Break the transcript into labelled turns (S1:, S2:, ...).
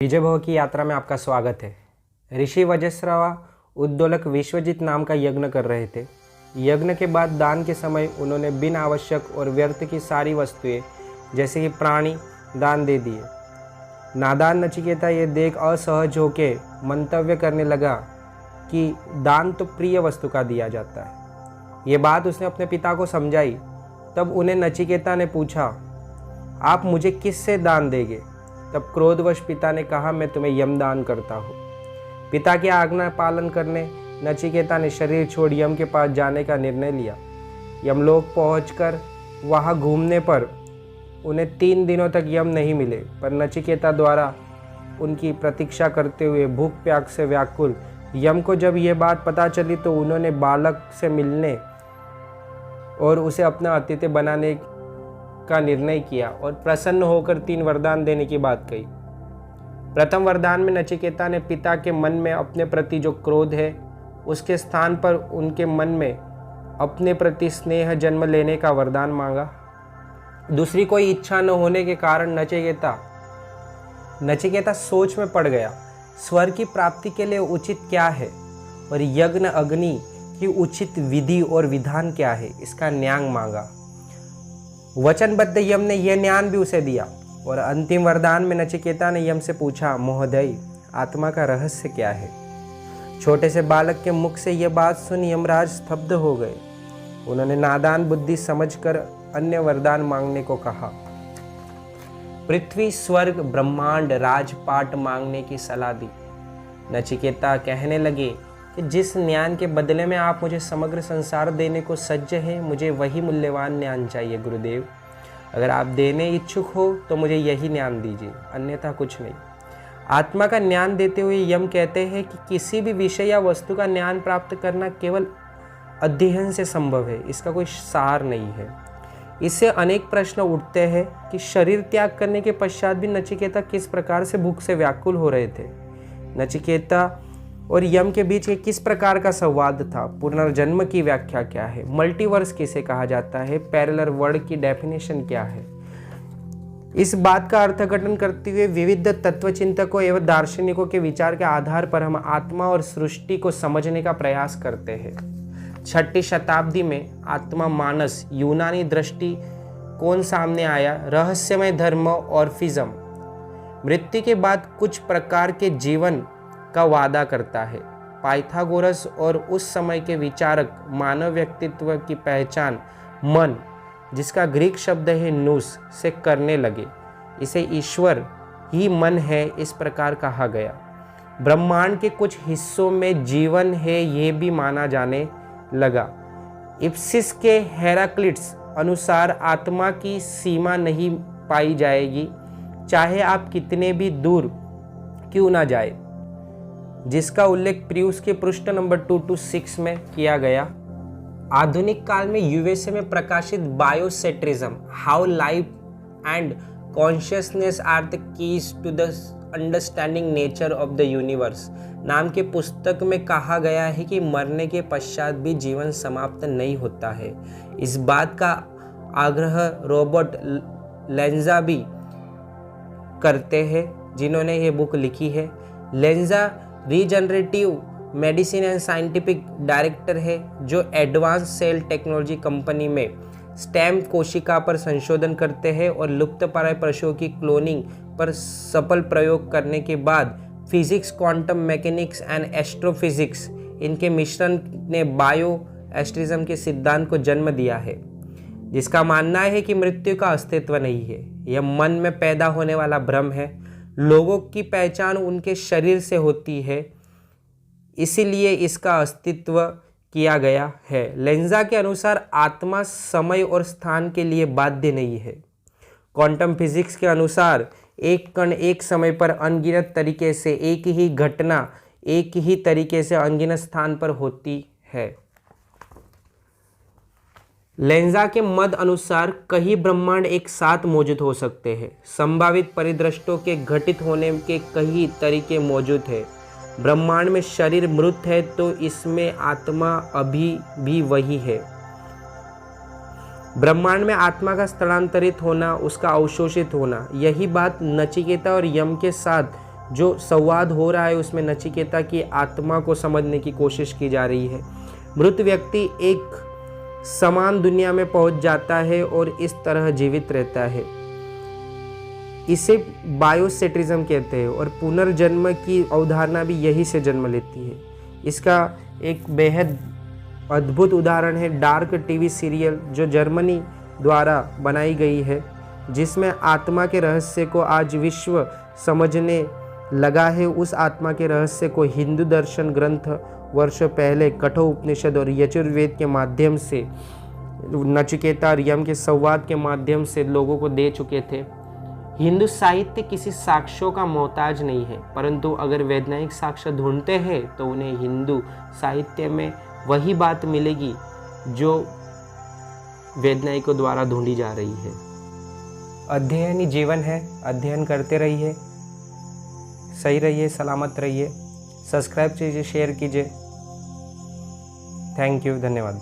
S1: विजय भव की यात्रा में आपका स्वागत है। ऋषि वज्रश्रवा उद्दोलक विश्वजित नाम का यज्ञ कर रहे थे। यज्ञ के बाद दान के समय उन्होंने बिन आवश्यक और व्यर्थ की सारी वस्तुएं जैसे कि प्राणी दान दे दिए। नादान नचिकेता ये देख असहज होके मंतव्य करने लगा कि दान तो प्रिय वस्तु का दिया जाता है। ये बात उसने अपने पिता को समझाई। तब उन्हें नचिकेता ने पूछा, आप मुझे किससे दान देंगे? तब क्रोधवश पिता ने कहा, मैं तुम्हें यमदान करता हूँ। पिता की आज्ञा पालन करने नचिकेता ने शरीर छोड़ यम के पास जाने का निर्णय लिया। यमलोक पहुंचकर वहां घूमने पर उन्हें 3 दिनों तक यम नहीं मिले, पर नचिकेता द्वारा उनकी प्रतीक्षा करते हुए भूख प्यास से व्याकुल यम को जब यह बात पता चली तो उन्होंने बालक से मिलने और उसे अपना अतिथि बनाने का निर्णय किया और प्रसन्न होकर 3 वरदान देने की बात कही। प्रथम वरदान में नचिकेता ने पिता के मन में अपने प्रति जो क्रोध है उसके स्थान पर उनके मन में अपने प्रति स्नेह जन्म लेने का वरदान मांगा। दूसरी कोई इच्छा न होने के कारण नचिकेता सोच में पड़ गया। स्वर्ग की प्राप्ति के लिए उचित क्या है और यज्ञ अग्नि की उचित विधि और विधान क्या है, इसका न्याय मांगा। वचनबद्ध यम ने यह न्याय भी उसे दिया। और अंतिम वरदान में नचिकेता ने यम से पूछा, महोदय, आत्मा का रहस्य क्या है? छोटे से बालक के मुख से यह बात सुन यमराज स्तब्ध हो गए। उन्होंने नादान बुद्धि समझकर अन्य वरदान मांगने को कहा। पृथ्वी, स्वर्ग, ब्रह्मांड, राजपाट मांगने की सलाह दी। नचिकेता कहने लगे कि जिस ज्ञान के बदले में आप मुझे समग्र संसार देने को सज्ज हैं, मुझे वही मूल्यवान ज्ञान चाहिए गुरुदेव। अगर आप देने इच्छुक हो तो मुझे यही ज्ञान दीजिए, अन्यथा कुछ नहीं। आत्मा का ज्ञान देते हुए यम कहते हैं कि किसी भी विषय या वस्तु का ज्ञान प्राप्त करना केवल अध्ययन से संभव है, इसका कोई सार नहीं है। इससे अनेक प्रश्न उठते हैं कि शरीर त्याग करने के पश्चात भी नचिकेता किस प्रकार से भूख से व्याकुल हो रहे थे। नचिकेता और यम के बीच किस प्रकार का संवाद था? पुनर्जन्म की व्याख्या क्या है? मल्टीवर्स किसे कहा जाता है? पैरेलल वर्ल्ड की डेफिनेशन क्या है? इस बात का अर्थघटन करते हुए विविध तत्वचिंतकों एवं दार्शनिकों के विचार के आधार पर हम आत्मा और सृष्टि को समझने का प्रयास करते हैं। 6ठी शताब्दी में आत्मा मानस यूनानी दृष्टि कौन सामने आया? रहस्यमय धर्म और फिज्म मृत्यु के बाद कुछ प्रकार के जीवन का वादा करता है। पाइथागोरस और उस समय के विचारक मानव व्यक्तित्व की पहचान मन, जिसका ग्रीक शब्द है नूस, से करने लगे। इसे ईश्वर ही मन है, इस प्रकार कहा गया। ब्रह्मांड के कुछ हिस्सों में जीवन है, ये भी माना जाने लगा। इप्सिस के हेराक्लिट्स अनुसार आत्मा की सीमा नहीं पाई जाएगी, चाहे आप कितने भी दूर क्यों ना जाए, जिसका उल्लेख प्रियूस के पृष्ठ नंबर 226 में किया गया। आधुनिक काल में यूएसए में प्रकाशित biocentrism, how life and consciousness are the keys to the understanding nature of the universe नाम के पुस्तक में कहा गया है कि मरने के पश्चात भी जीवन समाप्त नहीं होता है। इस बात का आग्रह रॉबर्ट लेंजा भी करते हैं, जिन्होंने ये बुक लिखी है। Lenja regenerative medicine and scientific director है, जो एडवांस सेल टेक्नोलॉजी कंपनी में स्टेम कोशिका पर संशोधन करते हैं और लुप्तप्राय पशुओं की क्लोनिंग पर सफल प्रयोग करने के बाद physics, quantum mechanics and astrophysics, इनके मिश्रण ने बायो एस्ट्रिज्म के सिद्धांत को जन्म दिया है, जिसका मानना है कि मृत्यु का अस्तित्व नहीं है, यह मन में पैदा होने वाला भ्रम है। लोगों की पहचान उनके शरीर से होती है, इसीलिए इसका अस्तित्व किया गया है। लेंजा के अनुसार आत्मा समय और स्थान के लिए बाध्य नहीं है। क्वांटम फिजिक्स के अनुसार एक कण एक समय पर अनगिनत तरीके से एक ही घटना एक ही तरीके से अनगिनत स्थान पर होती है। लेंजा के मत अनुसार कई ब्रह्मांड एक साथ मौजूद हो सकते हैं। संभावित परिदृष्टों के घटित होने के कई तरीके मौजूद हैं। ब्रह्मांड में शरीर मृत है तो इसमें आत्मा अभी भी वही है। ब्रह्मांड में आत्मा का स्थलांतरित होना, उसका अवशोषित होना, यही बात नचिकेता और यम के साथ जो संवाद हो रहा है उसमें नचिकेता की आत्मा को समझने की कोशिश की जा रही है। मृत व्यक्ति एक समान दुनिया में पहुंच जाता है और इस तरह जीवित रहता है। इसे बायोसेट्रिज्म कहते हैं और पुनर्जन्म की अवधारणा भी यही से जन्म लेती है। इसका एक बेहद अद्भुत उदाहरण है डार्क टीवी सीरियल जो जर्मनी द्वारा बनाई गई है, जिसमें आत्मा के रहस्य को आज विश्व समझने लगा है। उस आत्मा के रहस्य को हिंदू दर्शन ग्रंथ वर्षों पहले कठोपनिषद और यजुर्वेद के माध्यम से नचिकेता और यम के संवाद के माध्यम से लोगों को दे चुके थे। हिंदू साहित्य किसी साक्ष्यों का मोहताज नहीं है, परंतु अगर वैज्ञानिक साक्ष्य ढूंढते हैं तो उन्हें हिंदू साहित्य में वही बात मिलेगी जो वैज्ञानिकों द्वारा ढूंढी जा रही है। अध्ययन ही जीवन है, अध्ययन करते रहिए, सही रहिए, सलामत रहिए। सब्सक्राइब कीजिए, शेयर कीजिए। थैंक यू, धन्यवाद।